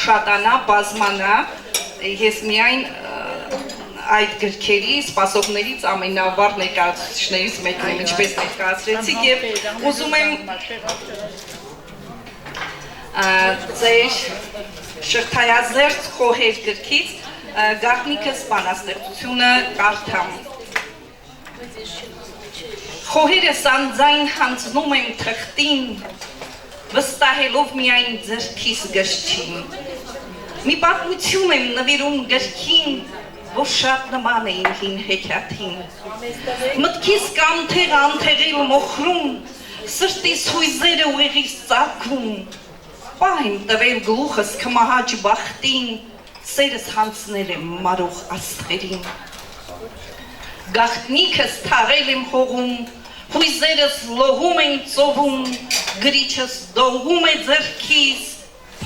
շատանա, բազմանա, ես միայն այդ գրքերի սպասողներից ամենավառ ներկայացուցիչներից մեկն եմ, ինչպես ներկայացրեցիք և ուզում եմ ձեր շղթայազերծ խոհեր գրքից գաղտնիքս բանաստեղծությունը կարդամ։ Խոհերս անձայն հանձնում եմ թղթին, վստահելով միայն ձեռքիս գրչին։ Մի պատմություն եմ նվիրում գրքին, որ շատ նման էին հին հեքիաթին։ Մտքիս կանթեղ անթեղել մոխրում, սրտիս հույզերը ուղեղիս ծագում, պահ եմ տվել գլուխս քմահաճ բախտին, սերս հանցնել եմ մարող աստղերին։ Գաղտնիքս թաղել եմ հողում, հույզերս լողում են ծովում, գրիչս դողում է ձեռքիս,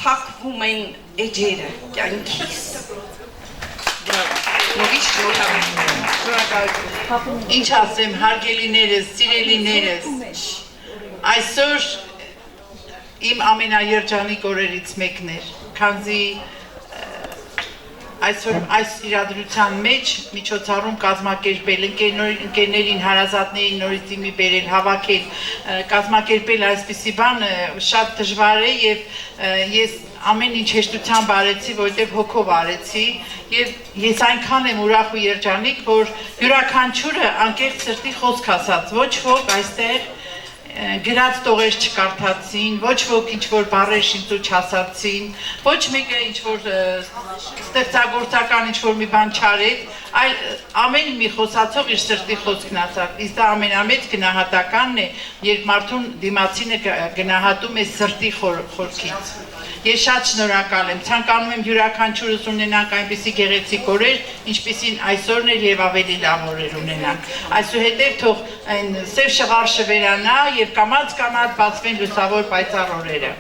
փակվում են էջերը կյանքիս։ Ինչ ասեմ, հարգելիներս, սիրելիներս, այսօր իմ ամենաերջանիկ օրերից մեկն էր, քանզի այսօր այս իրադրության մեջ միջոցառում կազմակերպել, ընկերներին, հարազատներին նորից դիմի բերել, հավաքել, կազմակերպել այսպիսի բան շատ դժվար է և ես ամեն ինչ հեշտությամբ արեցի, որտեղ հոգով արեցի և ես այնքան եմ ուրախ ու երջանիկ, որ յուրաքանչյուրը անկեղծ սրտի խոսք ասաց, ոչ ոք այստեղ գրած տողեր չկարդացին, ոչ ոք ինչ-որ բառեր շինծու չասացին, ոչ մեկը ինչ-որ ստեղծագործական ինչ-որ մի բան չարեց, այլ ամեն մի խոսացող իր սրտի խոսքն ասաց, իսկ դա ամենամեծ գնահատականն է, երբ մարդուն դիմացինը գնահատում է սրտի խորքից։ Ես շատ շնորհակալ եմ, ցանկանում եմ յուրաքանչյուրս ունենանք այնպիսի գեղեցիկ օրեր, ինչպիսին այսօրն էր և ավելի լավ օրեր ունենանք։ Այսուհետև թող այն սև շղարշը վերանա և կամաց-կամաց բացվեն լուսավոր պայծառ օրերը։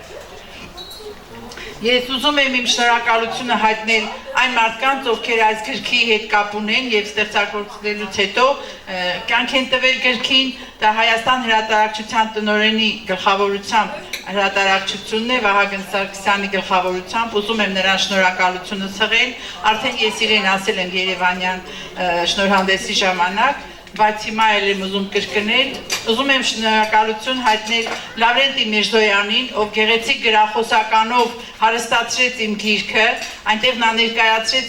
Ես ուզում եմ իմ շնորհակալությունը հայտնել այն մարդկանց, ովքեր այս գրքի հետ կապ ունեն և ստեղծագործելուց հետո կյանք են տվել գրքին, դա Հայաստան հրատարակչության տնօրենի գլխավորությամբ հրատարակչությունն է, Վահագն Սարգսյանի գլխավորությամբ, ուզում եմ նրան շնորհակալությունը ցղել, արդեն ես իրեն ասել եմ Երևանյան շնորհանդեսի ժամանակ, բայց հիմա էլ եմ ուզում կրկնել, ուզում եմ շնորհակալություն հայտնել Լավրենտի Միրզոյանին, ով գեղեցիկ գրախոսականով հարստացրեց իմ գիրքը, այնտեղ նա ներկայացրեց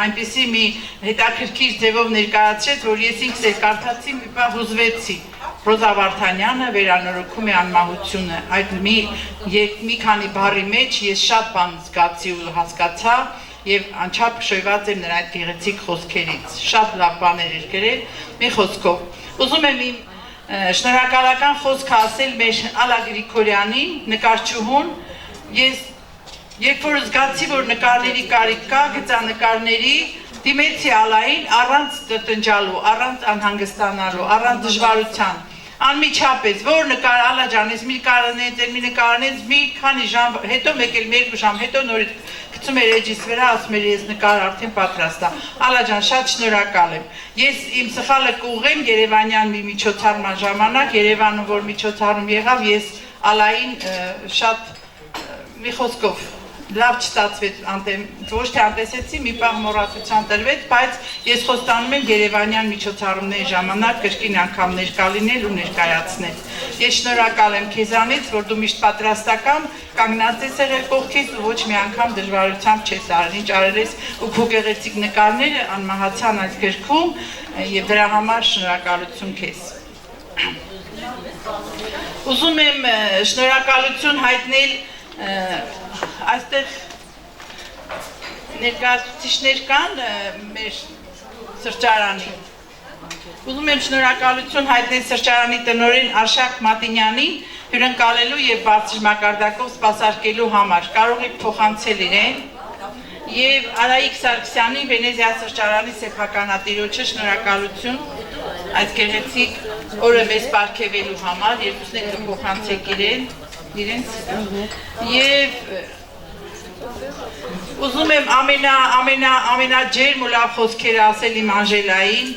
այնպիսի մի հետաքրքիր ձևով ներկայացրեց, որ ես ինքս էլ կարդացի, մի պահ հուզվեցի։ Ռոզա Վարդանյանը վերանորոգում է անմահությունը, այդ մի քանի բառի մեջ ես շատ բան զգացի ու հասկացա, և անչափ շոյված եմ նրա այդ գեղեցիկ խոսքերից, շատ լավ բաներ էր գրել, մի խոսքով։ Ուզում եմ իմ շնորհակալական խոսքը ասել մեր Ալա Գրիգորյանին, նկարչուհուն, ես երբ որ զգացի, որ նկարների կարիք կա, գծանկարների, դիմեցի Ալային առանց տնջալու, առանց անհանգստանալու, առանց դժվարության, Անմիջապես, որ նկար Ալա ջան, ես մի նկարանից մի քանի ժամ, հետո մեկ էլ մի երկու ժամ, հետո նորից գցում էր էջիս վրա, ասում էր ես նկար արդեն պատրաստ է։ Ալա ջան, շատ շնորհակալ եմ։ Ես իմ սխալը կուղեմ Երևանյան մի միջոցառման ժամանակ, Երևանում որ միջոցառում եղավ, ես Ալային շատ մի խոսքով լավ չստացվեց, ոչ թե անտեսեցի, մի պահ մոռացության տրվեց, բայց ես խոստանում եմ Երևանյան միջոցառումների ժամանակ կրկին անգամ ներկա լինել ու ներկայացնել։ Ես շնորհակալ եմ քեզանից, որ դու միշտ պատրաստական կանգնած ես եղել կողքից ու ոչ մի անգամ դժվարությամբ չես արել, ինչ արել ես ու քո գեղեցիկ նկարները անմահացան այս գրքում եւ դրա համար շնորհակալություն քեզ։ Ուզում եմ շնորհակալություն հայտնել այստեղ ներկայացուցիչներ կան մեր սրճարանի։ Ուզում եմ շնորհակալություն հայտնել սրճարանի տնօրեն Արշակ Մատինյանին հյուրընկալելու եւ բարձր մակարդակով սպասարկելու համար։ Կարող եք փոխանցել իրեն եւ Արայիկ Սարգսյանին Վենեզիա սրճարանի սեփականատիրոջը շնորհակալություն այս գեղեցիկ օրը մեզ պարգևելու համար, երկուսն եք կփոխանցեք իրենց եւ ուզում եմ ամենաջերմ ու լավ խոսքերը ասել իմ Անժելային,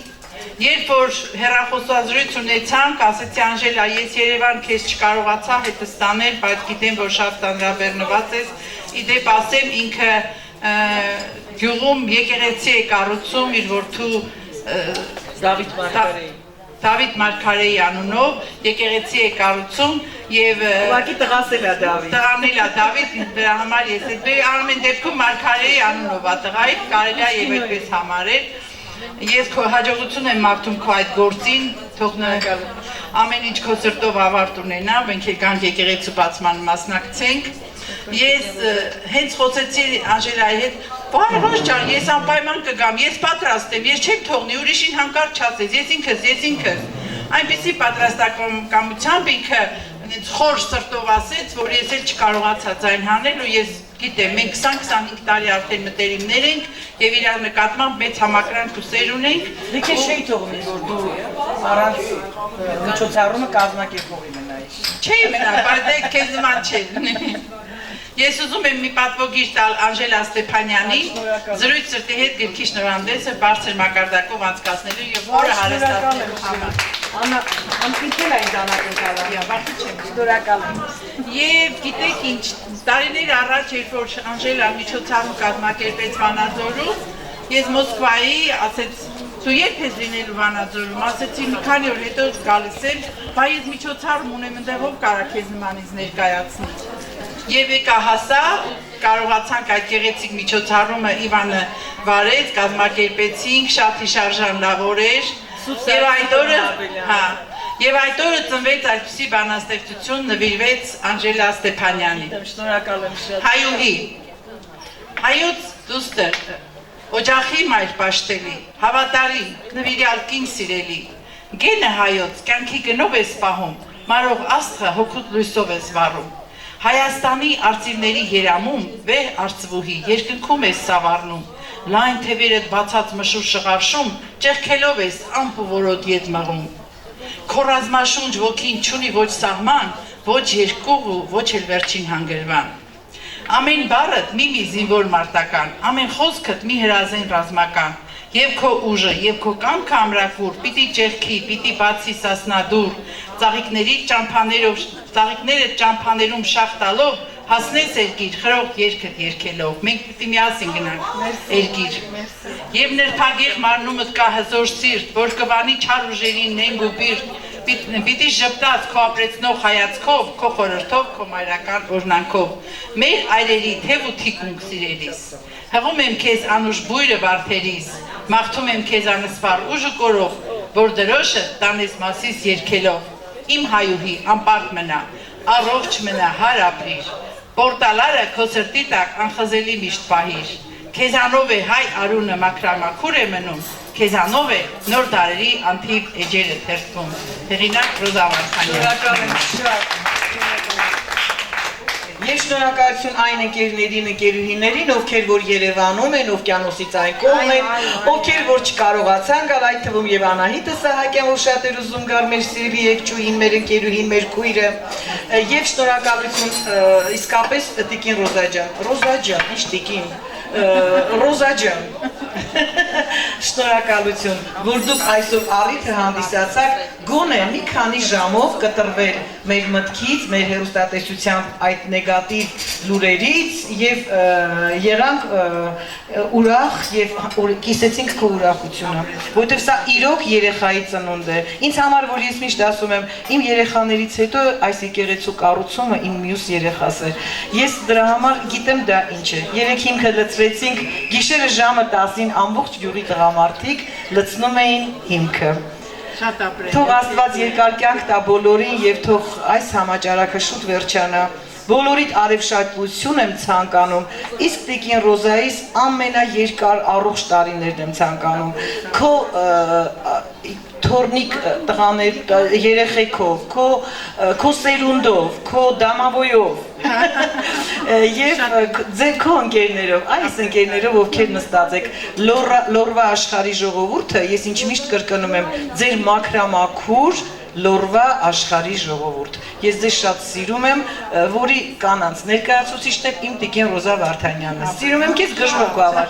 երբ որ հեռախոսազրույց ունեցանք, ասեցի Անժելա, ես Երևան քեզ չկարողացա հետը ստանել, բայց գիտեմ, որ շատ ծանրաբեռնված ես, իդեպ ասեմ ինքը գյուղում եկեղեցի է կառուցում իր որդու Դավիթ Մարգարեի անունով եկեղեցի է կառուցում եւ ուղղակի տղասել է Դավիթ։ Տղանել է Դավիթ, դրա համար ես ամեն դեպքում Մարգարեի անունով է տղայի, կարելի է եւ այդպես համարել։ Ես քո հաջողություն եմ մաղթում քո այդ գործին, թող ամեն ինչ քո սրտով ավարտ ունենա, մենք եկանք եկեղեցու բացման մասնակցենք։ Ես հենց խոսեցի Անժելայի հետ, Բարոյ ջան, ես անպայման կգամ, ես պատրաստ եմ, ես չեմ թողնի, ուրիշին հանկարծ չասես, ես ինքս։ Այնպիսի պատրաստակամությամբ ինքը խոր սրտով ասեց, որ ես էլ չկարողացա ձայն հանել ու ես գիտեմ, մենք 20-25 տարի արդեն մտերիմներ ենք եւ իրար նկատմամբ մեծ համակրանք ու սեր ունենք։ Դուք չէի թողնի, որ դու առանց միջոցառումը կազմակերպողի մնայիր։ Չէի մնա, բայց քեզ նման չէ։ Ես ուզում եմ մի պատվոգիր տալ Անժելա Ստեփանյանին, զրույց սրտի հետ գրքի շնորհանդեսը բարձր մակարդակով անցկացնելու եւ որը հարստացնելու համար։ Անպիտել այն դանակը Եվ գիտեք ինչ, տարիներ առաջ, երբ որ Անժելա միջոցառում կազմակերպեց Վանաձորում, ես Մոսկվայի ասեց, դու երբ ես լինելու Վանաձորում, ասեցի մի քանի օր հետո գալիս եմ, բայց ես միջոցառում ունեմ, ընդեղ ով կարա քեզ նմանից ներկայացնի։ Եվ եկա հասա, կարողացանք այդ գեղեցիկ միջոցառումը Իվանը վարեց, կազմակերպեցինք, շատ հիշարժան լավ օր էր, եւ այդ օրը ծնվեց այսպիսի բանաստեղծություն նվիրվեց Անժելա Ստեփանյանին։ Շնորհակալ եմ շատ։ Հայուհի, հայոց դուստր, օջախի մայր պաշտելի, հավատարիմ, նվիրյալ կին սիրելի, գենը հայոց, կյանքի գնով ես պահում, մարող աստղը հոգուտ լույսով ես վառում։ Հայաստանի արծիվների երամում վեհ արծվուհի երկնքում ես սավառնում, լայն թևերդ բացած մշուր շղարշում, ճեղքելով ես ամպ ու որոտ ետ մղում։ Քո ռազմաշունչ ոգին չունի ոչ սահման, ոչ երկուղ ու ոչ էլ վերջին հանգրվան։ Ամեն բառդ մի զինվոր մարտական, ամեն խոսքդ մի հրազեն ռազմական, եւ քո ուժը, եւ քո կամքը ամրակուր, պիտի ճեղքի, պիտի բացի սասնադուր, ծաղիկները ճամփաներում շախ տալով, հասնես երկիր, խրող երգդ երգելով, մենք պիտի միասին գնանք երկիր։ Եվ նրբագեղ մարնումդ կա հզոր սիրտ, որ կվանի չար ուժերին նենգ ու բիրտ, պիտի ժպտած քո ապրեցնող հայացքով, քո խորհրդով, քո մայրական օրնանքով, մեր այրերի թև ու թիկունք սիրելիս։ Հղում եմ քեզ անուշ բույրը վարդերիս, մաղթում եմ քեզ անսպար ուժը կորող, որ դրոշը տանես մասիս երգելով։ Իմ հայուհի անպարտ մնա, առողջ մնա, հար ապրիր, պորտալարը քո սրտի տակ անխզելի միշտ պահիր, քեզանով է հայ արունը մաքրամաքուր է մնում, քեզանով է նոր դարերի անթիվ էջերը թերթվում։ Հեղինակ Ռոզա Վարդանյան։ Եվ շնորհակալություն այն ընկերներին, ընկերուհիներին, ովքեր որ Երևանում են, օվկիանոսից այն կողմ են, ովքեր որ չկարողացան գալ, այդ թվում եւ Անահիտը Սահակյան, որ շատ էր ուզում գալ մեր սիրելի եկչուհին, մեր ընկերուհին, մեր քույրը, եւ շնորհակալություն իսկապես Տիկին Ռոզա ջան, ինչ Տիկին, Ռոզա ջան, շնորհակալություն, որ դուք այսօր առիթը հանդիսացաք գոնե մի քանի ժամով կտրվել մեր մտքից, մեր հեռուստատեսությամբ այդ նեգատիվ լուրերից եւ եղանք ուրախ եւ կիսեցինք քո ուրախությունը, որովհետեւ սա իրոք երեխայի ծնունդ է։ Ինձ համար, որ ես միշտ ասում եմ, իմ երեխաներից հետո այս եկեղեցու կառուցումը իմ մյուս երեխաս է։ Ես դրա համար գիտեմ դա ինչ է։ Երեք հիմքը լցրեցինք, գիշերը ժամը 10-ին ամբողջ գյուղի տղամարդիկ լցնում էին հիմքը։ Թող Աստված երկար կյանք տա բոլորին եւ թող այս համաճարակը շուտ վերջանա։ Բոլորիդ արևշատություն եմ ցանկանում, իսկ Տիկին Ռոզայիս ամենաերկար առողջ տարիներն եմ ցանկանում։ Քո թորնիկ տղաներ, երեխեքով, քո սերունդով, քո դամավոյով եւ ձեր քո ընկերներով, այս ընկերներով, ովքեր նստած եք, Լորվա աշխարհի ժողովուրդը, ես ինչ միշտ կրկնում եմ, ձեր մաքրամաքուր Լորվա աշխարհի ժողովուրդ։ Ես ձեզ շատ սիրում եմ, որի կանանց ներկայացուցիչն է իմ Տիկին Ռոզա Վարդանյանը։ Սիրում եմ քեզ գժվող գավառ։